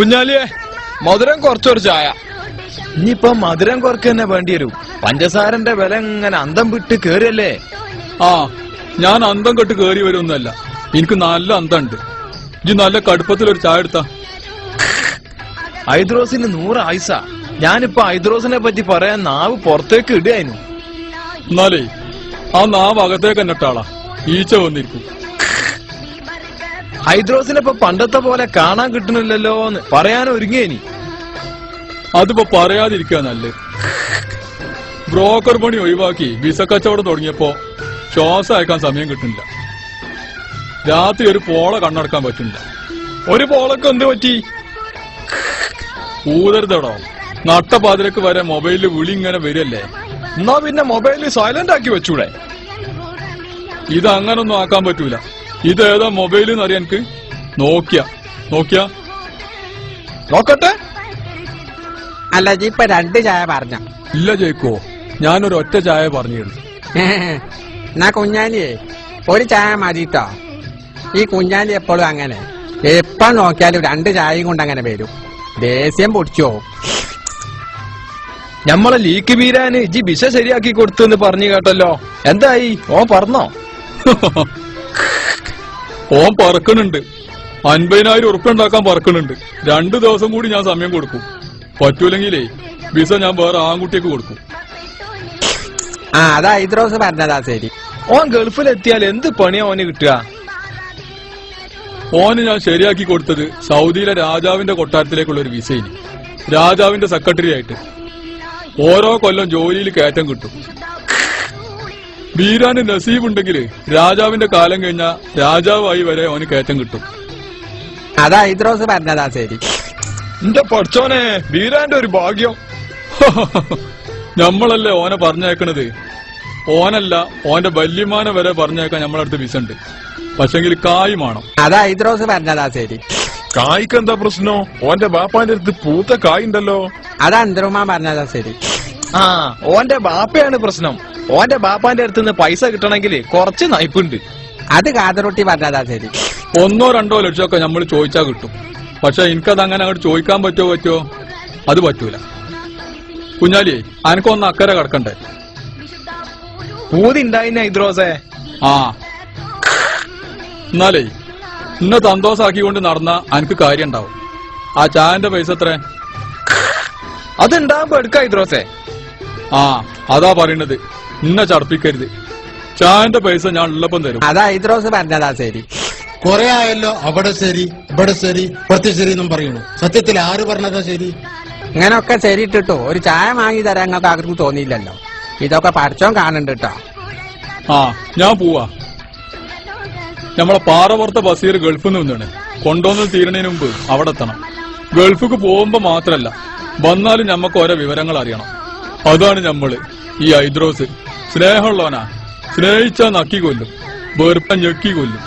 കുഞ്ഞാലിയെ മധുരം കുറച്ചൊരു ചായ. ഇനിയിപ്പൊ മധുരം കുറക്ക് തന്നെ വേണ്ടി വരും. പഞ്ചസാരന്റെ വില ഇങ്ങനെ അന്തം വിട്ട് കേറിയല്ലേ. ആ, ഞാൻ അന്തം കെട്ട് കേറി വരുമൊന്നുമല്ല. എനിക്ക് നല്ല അന്തമുണ്ട്. ഇജ്ജ് നല്ല കടുപ്പത്തിലൊരു ചായ എടുത്താ. ഐദ്രോസിന് 100 ആയുസ. ഞാനിപ്പോ ഐദ്രോസിനെ പറ്റി പറയാൻ നാവ് പുറത്തേക്ക് ഇടുകയായിരുന്നു. എന്നാലേ ആ നാവ് അകത്തേക്ക് എന്നിട്ടാളാ ഈച്ച വന്നിരിക്കും. ഐദ്രോസിനെ ഇപ്പൊ പണ്ടത്തെ പോലെ കാണാൻ കിട്ടണില്ലല്ലോ എന്ന് പറയാൻ ഒരുങ്ങിയേനി. അതിപ്പോ പറയാതിരിക്കുക നല്ലത്. ബ്രോക്കർ പണി ഒഴിവാക്കി വിസ കച്ചവടം തുടങ്ങിയപ്പോ ശ്വാസം അയക്കാൻ സമയം കിട്ടുന്നില്ല. രാത്രി ഒരു പോള കണ്ണടക്കാൻ പറ്റില്ല. ഒരു പോളക്ക് എന്ത് പറ്റി? ഊതരുതടോ, നട്ടപ്പാതിരക്ക് വരെ മൊബൈലിൽ വിളി ഇങ്ങനെ വരില്ലേ. എന്നാ പിന്നെ മൊബൈലിൽ സൈലന്റ് ആക്കി വെച്ചൂടെ? ഇത് അങ്ങനൊന്നും ആക്കാൻ പറ്റൂല. ഇതേതാ മൊബൈൽ എന്നറിയാൻ എനിക്ക്? നോക്കിയ നോക്കട്ടെ. അല്ല ഇപ്പൊ 2 ചായ പറഞ്ഞ? ഇല്ല ജയിക്കോ, ഞാനൊരു ഒറ്റ ചായ പറഞ്ഞിരുന്നു. എന്നാ കുഞ്ഞാലിയെ ഒരു ചായ മതിട്ടോ. ഈ കുഞ്ഞാലി എപ്പോഴും അങ്ങനെ എപ്പ നോക്കിയാലും 2 ചായയും കൊണ്ട് അങ്ങനെ വരും. ദേഷ്യം പൊടിച്ചോ. ഞമ്മളെ ലീക്ക് വീരാന് ഇജ്ജി വിസ ശരിയാക്കി കൊടുത്തു പറഞ്ഞു കേട്ടല്ലോ. എന്തായി? ഓൻ പറഞ്ഞോ? ഓൻ പറക്കണുണ്ട്. 50,000 ഉറുപ്പ്യ ഉണ്ടാക്കാൻ പറക്കണുണ്ട്. 2 ദിവസം കൂടി ഞാൻ സമയം കൊടുക്കും. പറ്റൂലെങ്കിലേ വിസ ഞാൻ വേറെ ആൺകുട്ടിക്ക് കൊടുക്കും. ആ, അതാ ഐദ്രോസ് പറഞ്ഞതാ. ശരി, ഓൻ ഗൾഫിലെത്തിയാൽ എന്ത് പണിയാ ഓന് കിട്ടുക? ഓന് ഞാൻ ശരിയാക്കി കൊടുത്തത് സൗദിയിലെ രാജാവിന്റെ കൊട്ടാരത്തിലേക്കുള്ള ഒരു വിസയിന്, രാജാവിന്റെ സെക്രട്ടറി ആയിട്ട്. ഓരോ കൊല്ലം ജോലിയിൽ കയറ്റം കിട്ടും. വീരാന് നസീബുണ്ടെങ്കിൽ രാജാവിന്റെ കാലം കഴിഞ്ഞ രാജാവായി വരെ ഓന് കയറ്റം കിട്ടും. അതാ ഐദ്രോസ് പറഞ്ഞതാ. ശരി, എന്റെ പഠിച്ചോനെ, വീരാന്റെ ഒരു ഭാഗ്യം. നമ്മളല്ലേ ഓനെ പറഞ്ഞേക്കണത്. ഓനല്ല, ഓന്റെ വല്യമാനെ വരെ പറഞ്ഞേക്കാൻ നമ്മളടുത്ത് വിസ ഉണ്ട്. പക്ഷെങ്കിൽ കായ് വേണം. അതാ ഐദ്രോസ് പറഞ്ഞതാ. ശരി, കായ്ക്ക് എന്താ പ്രശ്നോ? ഓന്റെ ബാപ്പാന്റെ അടുത്ത് പൂത്ത കായ് ഉണ്ടല്ലോ. അതാ അന്തരുമാ പറഞ്ഞതാ. ശരി, ആ, ഓന്റെ ബാപ്പയാണ് പ്രശ്നം. ഓന്റെ ബാപ്പാന്റെ അടുത്ത് നിന്ന് പൈസ കിട്ടണമെങ്കിൽ കുറച്ച് നയിപ്പുണ്ട്. അത് കാതറൊട്ടി പറഞ്ഞതാ. ശരി, 1-2 ലക്ഷമൊക്കെ നമ്മൾ ചോദിച്ചാൽ കിട്ടും. പക്ഷെ എനിക്കത് അങ്ങനെ അങ്ങോട്ട് ചോദിക്കാൻ പറ്റുമോ? അത് പറ്റൂല. കുഞ്ഞാലിയെ, അനക്കൊന്ന് അക്കരെ കിടക്കണ്ടേ? പൂതി ഉണ്ടായിന്ന ഐദ്രോസേ. ആ, എന്നാലേ ഇന്നെ സന്തോഷാക്കിക്കൊണ്ട് നടന്ന അനക്ക് കാര്യം ഉണ്ടാവും. ആ ചായന്റെ പൈസ എത്ര? അതുണ്ടാകുമ്പോ എടുക്ക ഐദ്രോസേ. ആ, അതാ പറയണത്. ഇന്നെ ചടപ്പിക്കരുത്. ചായന്റെ പൈസ ഞാൻ ഉള്ളപ്പം തരും. അതാ ഐദ്രോസ് പറഞ്ഞതാ. ശരി, കൊറേ ആയല്ലോ അവിടെ ശരി ഇവിടെ ശരി ഇപ്പുറത്തെ ശരി എന്നും പറയുന്നു. സത്യത്തിൽ ആര് പറഞ്ഞതാ ശരി? ഇങ്ങനൊക്കെ ശരി ഇട്ടിട്ടോ ഒരു ചായ വാങ്ങി തരാൻ നിങ്ങൾക്ക് ആർക്കും തോന്നിയില്ലല്ലോ. ഇതൊക്കെ പഠിച്ചോൻ കാണുന്നുണ്ട് കേട്ടോ. ആ, ഞാൻ പോവാ. നമ്മളെ പാറപ്പുറത്തെ ബസീർ ഗൾഫിൽ നിന്നാണ്. കൊണ്ടുവന്ന് തീരണതിന് മുമ്പ് അവിടെ എത്തണം. ഗൾഫിക്ക് പോകുമ്പോ മാത്രല്ല, വന്നാലും ഞമ്മക്ക് ഓരോ വിവരങ്ങൾ അറിയണം. അതാണ് ഞമ്മള്. ഈ ഐദ്രോസ് സ്നേഹമുള്ളവനാ. സ്നേഹിച്ചാ നക്കി കൊല്ലും, വെറുപ്പ ഞെക്കി കൊല്ലും.